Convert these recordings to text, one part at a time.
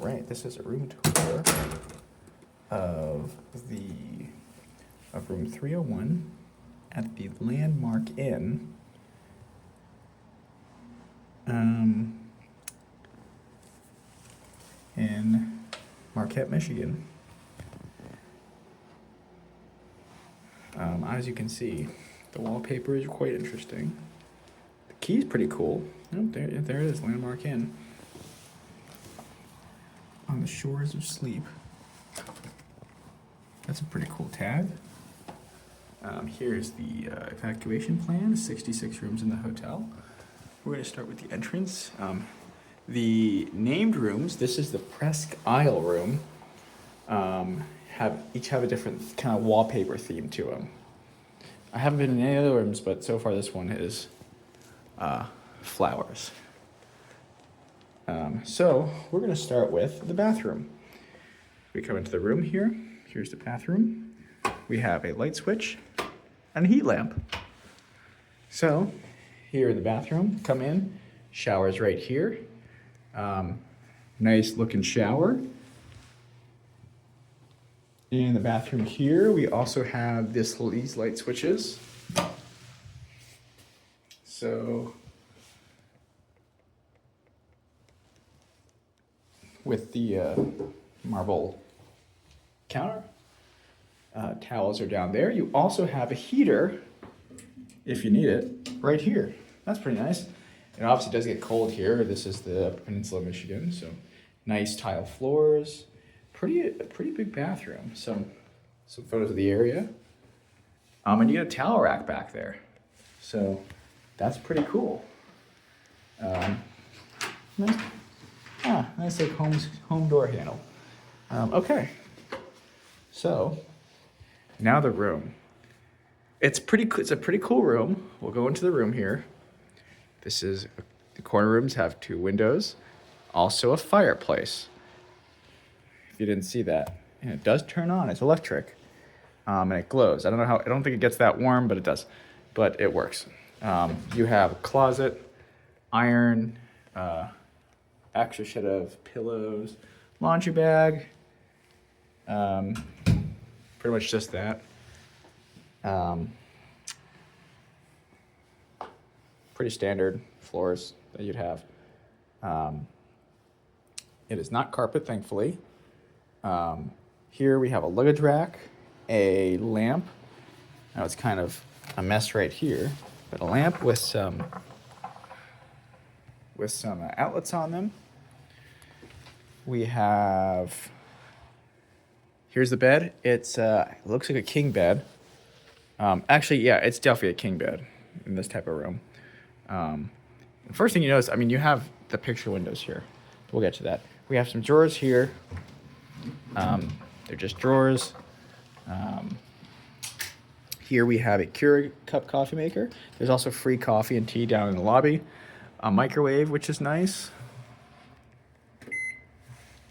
right, this is a room tour of room 301 at the Landmark Inn. In Marquette, Michigan. As you can see, the wallpaper is quite interesting. The key's pretty cool. Oh, there it is, Landmark Inn. On the shores of sleep. That's a pretty cool tag. Here's the evacuation plan, 66 rooms in the hotel. We're going to start with the entrance. The named rooms, this is the Presque Isle room, each have a different kind of wallpaper theme to them. I haven't been in any other rooms, but so far this one is flowers. So we're going to start with the bathroom. We come into the room here. Here's the bathroom. We have a light switch and a heat lamp. So here in the bathroom, come in, shower's right here. Nice looking shower. In the bathroom here, we also have these light switches. So with the marble counter, towels are down there. You also have a heater, if you need it, right here. That's pretty nice. It obviously does get cold here. This is the Peninsula of Michigan, so nice tile floors. A pretty big bathroom. Some photos of the area. And you get a towel rack back there. So that's pretty cool. Nice like home door handle. Okay. So now the room. It's a pretty cool room. We'll go into the room here. The corner rooms have 2 windows, also a fireplace. If you didn't see that, and it does turn on. It's electric, and it glows. I don't think it gets that warm, but it does. But it works. You have a closet, iron, extra set of pillows, laundry bag. Pretty much just that. Pretty standard floors that you'd have. It is not carpet, thankfully. Here we have a luggage rack, a lamp. Now it's kind of a mess right here, but a lamp with some outlets on them. Here's the bed. It looks like a king bed. Actually, yeah, it's definitely a king bed in this type of room. The first thing you notice, you have the picture windows here. We'll get to that. We have some drawers here. They're just drawers. Here we have a Keurig cup coffee maker. There's also free coffee and tea down in the lobby. A microwave, which is nice.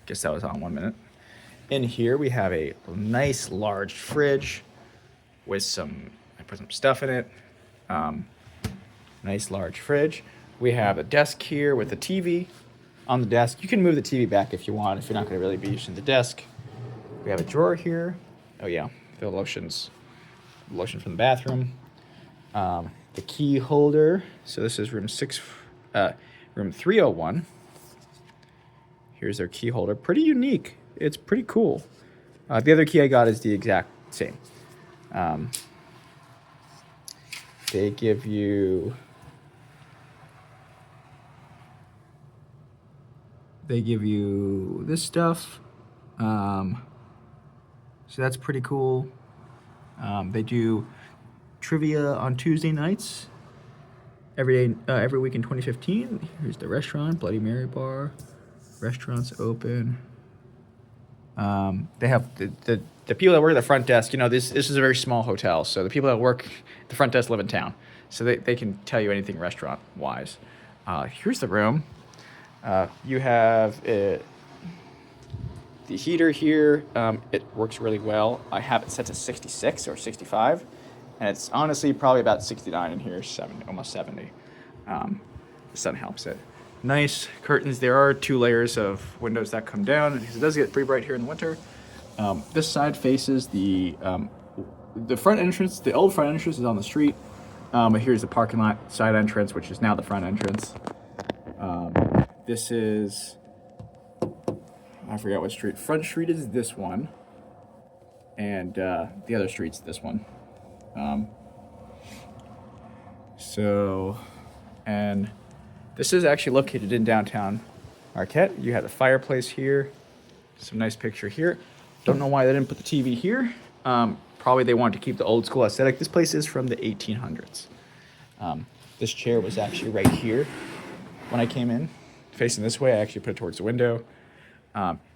Guess that was on 1 minute. In here we have a nice large fridge with I put some stuff in it. Nice large fridge. We have a desk here with a TV on the desk. You can move the TV back if you want, if you're not going to really be using the desk. We have a drawer here. Oh yeah, the lotion from the bathroom. The key holder. So this is room 301. Here's their key holder. Pretty unique. It's pretty cool. The other key I got is the exact same. They give you this stuff. So that's pretty cool. They do trivia on Tuesday nights every week in 2015. Here's the restaurant, Bloody Mary Bar. Restaurant's open. They have the people that work at the front desk. This is a very small hotel, so the people that work at the front desk live in town, so they can tell you anything restaurant wise. Here's the room. You have the heater here. It works really well. I have it set to 66 or 65, and it's honestly probably about 69 in here, almost 70. The sun helps it. Nice curtains. There are 2 layers of windows that come down because it does get pretty bright here in the winter. This side faces the front entrance. The old front entrance is on the street. But here's the parking lot side entrance, which is now the front entrance. This is, I forgot what street. Front street is this one, and the other street's this one. And this is actually located in downtown Marquette. You have the Fireplace here. Some nice picture here. Don't know why they didn't put the TV here. Probably they wanted to keep the old school aesthetic. This place is from the 1800s. This chair was actually right here when I came in. Facing this way, I actually put it towards the window.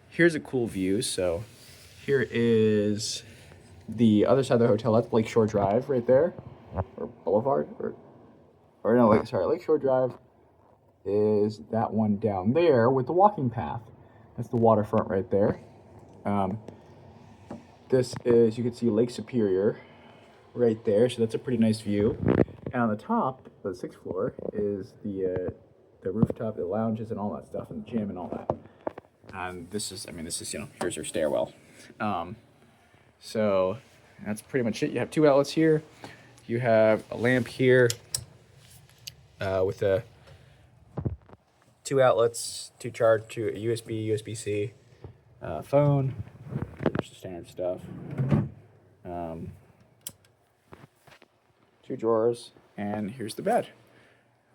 Here's a cool view. So here is the other side of the hotel. That's Lakeshore Drive right there. Or Boulevard. Lakeshore Drive is that one down there with the walking path. That's the waterfront right there. This is, you can see Lake Superior right there, so that's a pretty nice view. And on the top, the 6th floor, is the rooftop, the lounges and all that stuff, and the gym and all that. And this is, here's your stairwell. So that's pretty much it. You have 2 outlets here. You have a lamp here with 2 outlets, 2 charge, 2 USB, USB-C, phone, just standard stuff. 2 drawers, and here's the bed.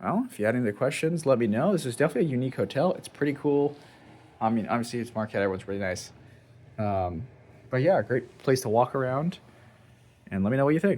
Well, if you had any other questions, let me know. This is definitely a unique hotel. It's pretty cool. I mean, obviously it's Marquette. Everyone's really nice. But yeah, great place to walk around. And let me know what you think.